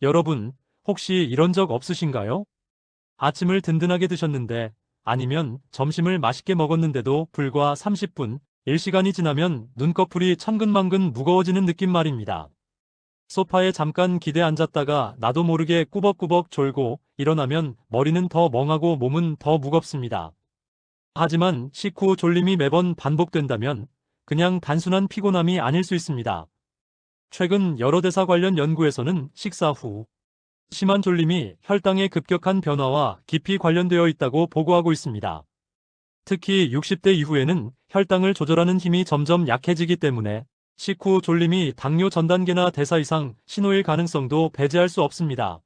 여러분, 혹시 이런 적 없으신가요? 아침을 든든하게 드셨는데, 아니면 점심을 맛있게 먹었는데도 불과 30분, 1시간이 지나면 눈꺼풀이 천근만근 무거워지는 느낌 말입니다. 소파에 잠깐 기대 앉았다가 나도 모르게 꾸벅꾸벅 졸고 일어나면 머리는 더 멍하고 몸은 더 무겁습니다. 하지만 식후 졸림이 매번 반복된다면 그냥 단순한 피곤함이 아닐 수 있습니다. 최근 여러 대사 관련 연구에서는 식사 후 심한 졸림이 혈당의 급격한 변화와 깊이 관련되어 있다고 보고하고 있습니다. 특히 60대 이후에는 혈당을 조절하는 힘이 점점 약해지기 때문에 식후 졸림이 당뇨 전 단계나 대사 이상 신호일 가능성도 배제할 수 없습니다.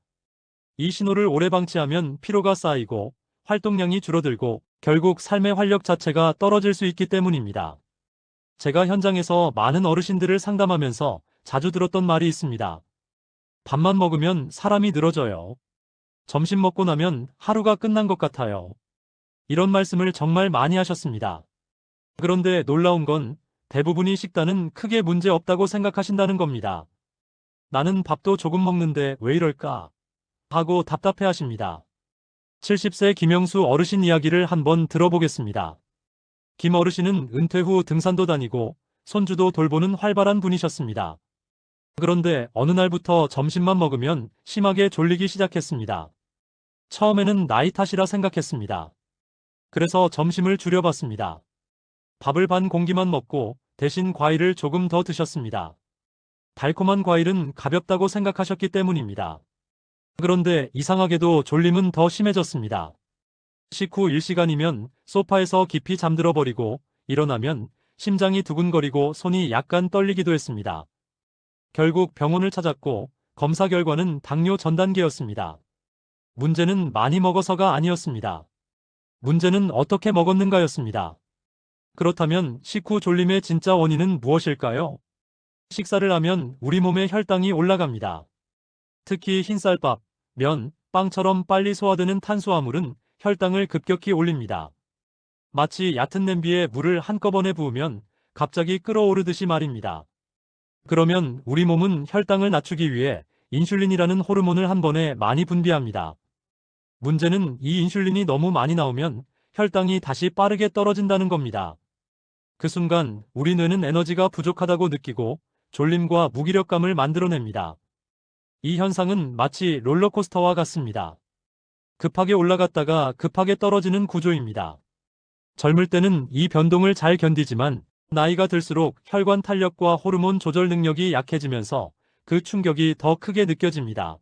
이 신호를 오래 방치하면 피로가 쌓이고 활동량이 줄어들고 결국 삶의 활력 자체가 떨어질 수 있기 때문입니다. 제가 현장에서 많은 어르신들을 상담하면서 자주 들었던 말이 있습니다. 밥만 먹으면 사람이 늘어져요. 점심 먹고 나면 하루가 끝난 것 같아요. 이런 말씀을 정말 많이 하셨습니다. 그런데 놀라운 건 대부분이 식단은 크게 문제 없다고 생각하신다는 겁니다. 나는 밥도 조금 먹는데 왜 이럴까? 하고 답답해 하십니다. 70세 김영수 어르신 이야기를 한번 들어보겠습니다. 김 어르신은 은퇴 후 등산도 다니고 손주도 돌보는 활발한 분이셨습니다. 그런데 어느 날부터 점심만 먹으면 심하게 졸리기 시작했습니다. 처음에는 나이 탓이라 생각했습니다. 그래서 점심을 줄여봤습니다. 밥을 반 공기만 먹고 대신 과일을 조금 더 드셨습니다. 달콤한 과일은 가볍다고 생각하셨기 때문입니다. 그런데 이상하게도 졸림은 더 심해졌습니다. 식후 1시간이면 소파에서 깊이 잠들어 버리고 일어나면 심장이 두근거리고 손이 약간 떨리기도 했습니다. 결국 병원을 찾았고 검사 결과는 당뇨 전 단계였습니다. 문제는 많이 먹어서가 아니었습니다. 문제는 어떻게 먹었는가였습니다. 그렇다면 식후 졸림의 진짜 원인은 무엇일까요? 식사를 하면 우리 몸의 혈당이 올라갑니다. 특히 흰쌀밥, 면, 빵처럼 빨리 소화되는 탄수화물은 혈당을 급격히 올립니다. 마치 얕은 냄비에 물을 한꺼번에 부으면 갑자기 끓어오르듯이 말입니다. 그러면 우리 몸은 혈당을 낮추기 위해 인슐린이라는 호르몬을 한 번에 많이 분비합니다. 문제는 이 인슐린이 너무 많이 나오면 혈당이 다시 빠르게 떨어진다는 겁니다. 그 순간 우리 뇌는 에너지가 부족하다고 느끼고 졸림과 무기력감을 만들어냅니다. 이 현상은 마치 롤러코스터와 같습니다. 급하게 올라갔다가 급하게 떨어지는 구조입니다. 젊을 때는 이 변동을 잘 견디지만 나이가 들수록 혈관 탄력과 호르몬 조절 능력이 약해지면서 그 충격이 더 크게 느껴집니다.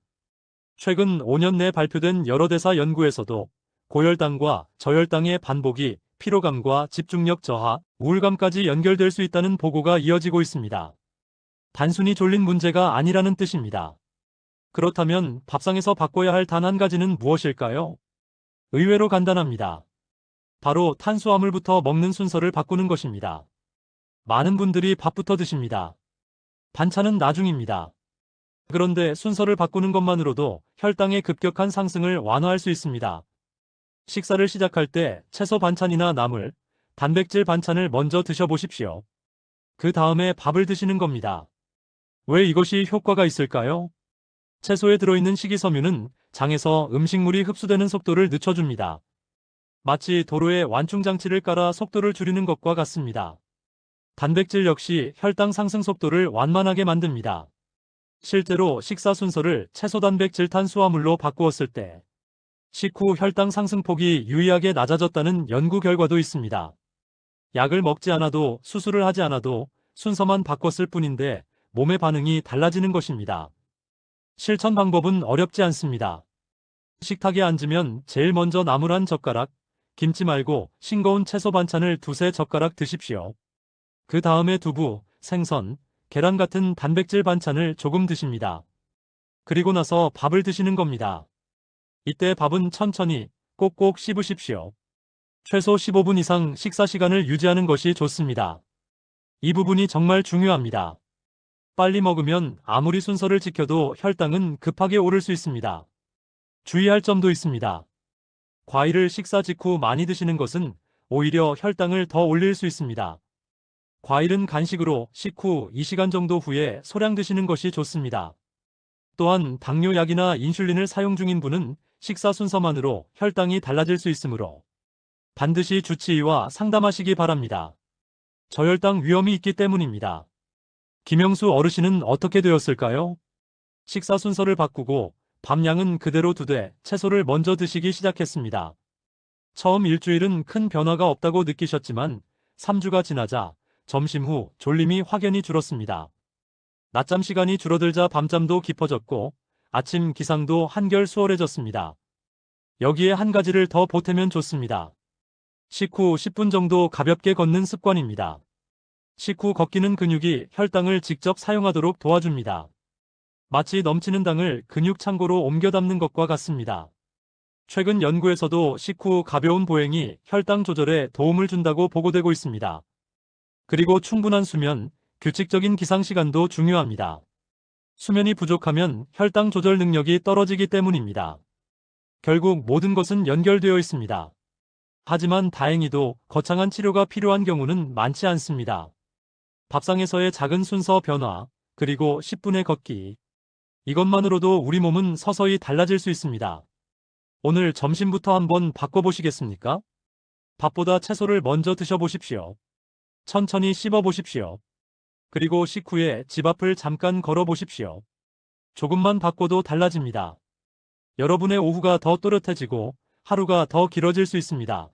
최근 5년 내 발표된 여러 대사 연구에서도 고혈당과 저혈당의 반복이 피로감과 집중력 저하, 우울감까지 연결될 수 있다는 보고가 이어지고 있습니다. 단순히 졸린 문제가 아니라는 뜻입니다. 그렇다면 밥상에서 바꿔야 할 단 한 가지는 무엇일까요? 의외로 간단합니다. 바로 탄수화물부터 먹는 순서를 바꾸는 것입니다. 많은 분들이 밥부터 드십니다. 반찬은 나중입니다. 그런데 순서를 바꾸는 것만으로도 혈당의 급격한 상승을 완화할 수 있습니다. 식사를 시작할 때 채소 반찬이나 나물, 단백질 반찬을 먼저 드셔보십시오. 그 다음에 밥을 드시는 겁니다. 왜 이것이 효과가 있을까요? 채소에 들어있는 식이섬유는 장에서 음식물이 흡수되는 속도를 늦춰줍니다. 마치 도로에 완충장치를 깔아 속도를 줄이는 것과 같습니다. 단백질 역시 혈당 상승 속도를 완만하게 만듭니다. 실제로 식사 순서를 채소 단백질 탄수화물로 바꾸었을 때 식후 혈당 상승폭이 유의하게 낮아졌다는 연구 결과도 있습니다. 약을 먹지 않아도 수술을 하지 않아도 순서만 바꿨을 뿐인데 몸의 반응이 달라지는 것입니다. 실천 방법은 어렵지 않습니다. 식탁에 앉으면 제일 먼저 나물 한 젓가락, 김치 말고 싱거운 채소 반찬을 두세 젓가락 드십시오. 그 다음에 두부, 생선, 계란 같은 단백질 반찬을 조금 드십니다. 그리고 나서 밥을 드시는 겁니다. 이때 밥은 천천히 꼭꼭 씹으십시오. 최소 15분 이상 식사 시간을 유지하는 것이 좋습니다. 이 부분이 정말 중요합니다. 빨리 먹으면 아무리 순서를 지켜도 혈당은 급하게 오를 수 있습니다. 주의할 점도 있습니다. 과일을 식사 직후 많이 드시는 것은 오히려 혈당을 더 올릴 수 있습니다. 과일은 간식으로 식후 2시간 정도 후에 소량 드시는 것이 좋습니다. 또한 당뇨약이나 인슐린을 사용 중인 분은 식사 순서만으로 혈당이 달라질 수 있으므로 반드시 주치의와 상담하시기 바랍니다. 저혈당 위험이 있기 때문입니다. 김영수 어르신은 어떻게 되었을까요? 식사 순서를 바꾸고 밥량은 그대로 두되 채소를 먼저 드시기 시작했습니다. 처음 일주일은 큰 변화가 없다고 느끼셨지만 3주가 지나자 점심 후 졸림이 확연히 줄었습니다. 낮잠 시간이 줄어들자 밤잠도 깊어졌고 아침 기상도 한결 수월해졌습니다. 여기에 한 가지를 더 보태면 좋습니다. 식후 10분 정도 가볍게 걷는 습관입니다. 식후 걷기는 근육이 혈당을 직접 사용하도록 도와줍니다. 마치 넘치는 당을 근육 창고로 옮겨 담는 것과 같습니다. 최근 연구에서도 식후 가벼운 보행이 혈당 조절에 도움을 준다고 보고되고 있습니다. 그리고 충분한 수면, 규칙적인 기상 시간도 중요합니다. 수면이 부족하면 혈당 조절 능력이 떨어지기 때문입니다. 결국 모든 것은 연결되어 있습니다. 하지만 다행히도 거창한 치료가 필요한 경우는 많지 않습니다. 밥상에서의 작은 순서 변화, 그리고 10분의 걷기. 이것만으로도 우리 몸은 서서히 달라질 수 있습니다. 오늘 점심부터 한번 바꿔보시겠습니까? 밥보다 채소를 먼저 드셔보십시오. 천천히 씹어보십시오. 그리고 식후에 집 앞을 잠깐 걸어보십시오. 조금만 바꿔도 달라집니다. 여러분의 오후가 더 또렷해지고 하루가 더 길어질 수 있습니다.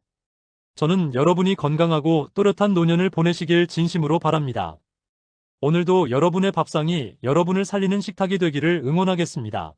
저는 여러분이 건강하고 또렷한 노년을 보내시길 진심으로 바랍니다. 오늘도 여러분의 밥상이 여러분을 살리는 식탁이 되기를 응원하겠습니다.